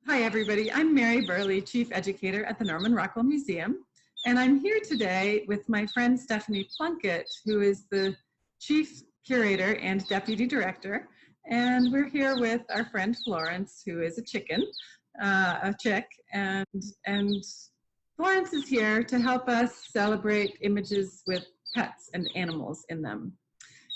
Hi, everybody. I'm Mary Burley, Chief Educator at the Norman Rockwell Museum, and I'm here today with my friend Stephanie Plunkett, who is the Chief Curator and Deputy Director, and we're here with our friend Florence, who is a chick, and Florence is here to help us celebrate images with pets and animals in them.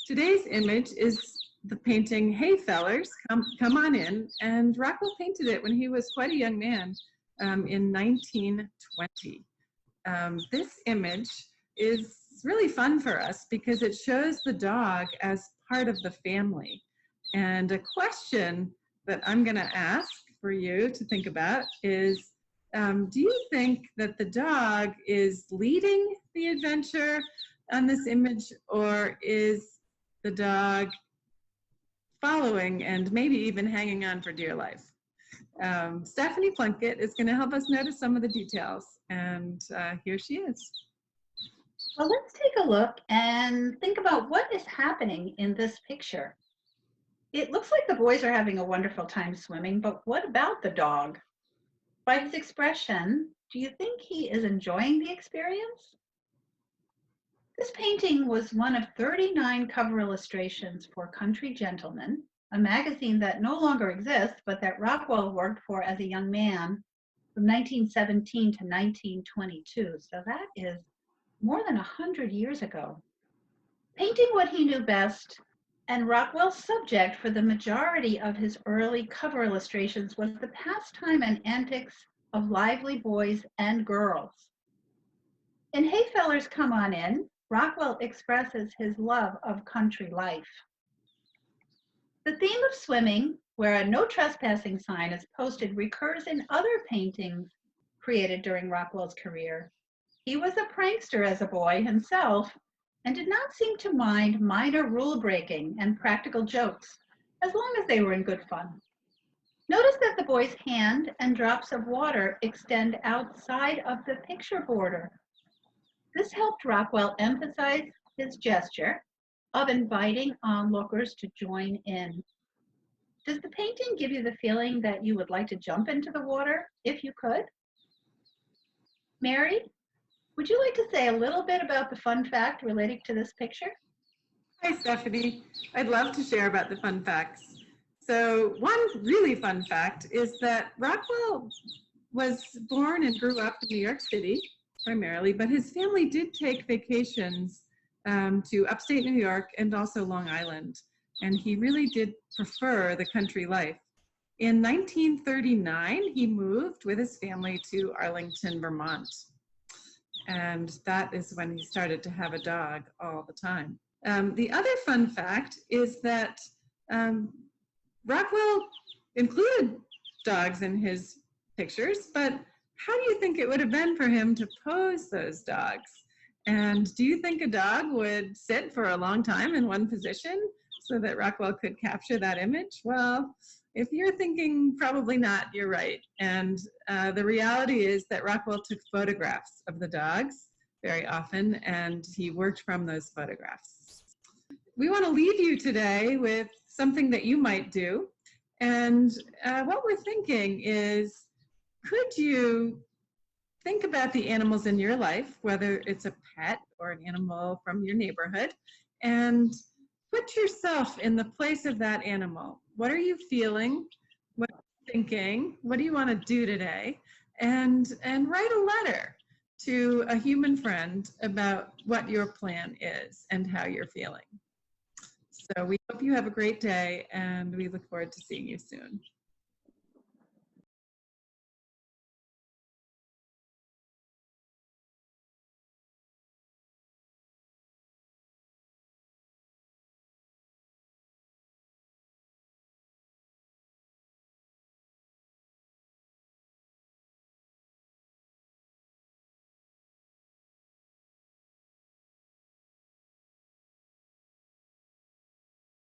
Today's image is the painting Hey Fellers, Come On In, and Rockwell painted it when he was quite a young man in 1920. This image is really fun for us because it shows the dog as part of the family. And a question that I'm going to ask for you to think about is, do you think that the dog is leading the adventure on this image, or is the dog following and maybe even hanging on for dear life? Stephanie Plunkett is going to help us notice some of the details, and here she is. Well, let's take a look and think about what is happening in this picture. It looks like the boys are having a wonderful time swimming, but what about the dog? By his expression, do you think he is enjoying the experience? This painting was one of 39 cover illustrations for Country Gentleman, a magazine that no longer exists, but that Rockwell worked for as a young man from 1917 to 1922. So that is more than 100 years ago. Painting what he knew best, and Rockwell's subject for the majority of his early cover illustrations was the pastime and antics of lively boys and girls. In Hey Fellers, Come On In, Rockwell expresses his love of country life. The theme of swimming, where a no trespassing sign is posted, recurs in other paintings created during Rockwell's career. He was a prankster as a boy himself and did not seem to mind minor rule breaking and practical jokes, as long as they were in good fun. Notice that the boy's hand and drops of water extend outside of the picture border. This helped Rockwell emphasize his gesture of inviting onlookers to join in. Does the painting give you the feeling that you would like to jump into the water if you could? Mary, would you like to say a little bit about the fun fact relating to this picture? Hi, Stephanie. I'd love to share about the fun facts. So one really fun fact is that Rockwell was born and grew up in New York City primarily, but his family did take vacations to upstate New York and also Long Island, and he really did prefer the country life. In 1939, he moved with his family to Arlington, Vermont, and that is when he started to have a dog all the time. The other fun fact is that Rockwell included dogs in his pictures, but how do you think it would have been for him to pose those dogs? And do you think a dog would sit for a long time in one position so that Rockwell could capture that image? Well, if you're thinking probably not, you're right. And the reality is that Rockwell took photographs of the dogs very often, and he worked from those photographs. We want to leave you today with something that you might do. And what we're thinking is, could you think about the animals in your life, whether it's a pet or an animal from your neighborhood, and put yourself in the place of that animal. What are you feeling? What are you thinking? What do you want to do today? And write a letter to a human friend about what your plan is and how you're feeling. So we hope you have a great day, and we look forward to seeing you soon.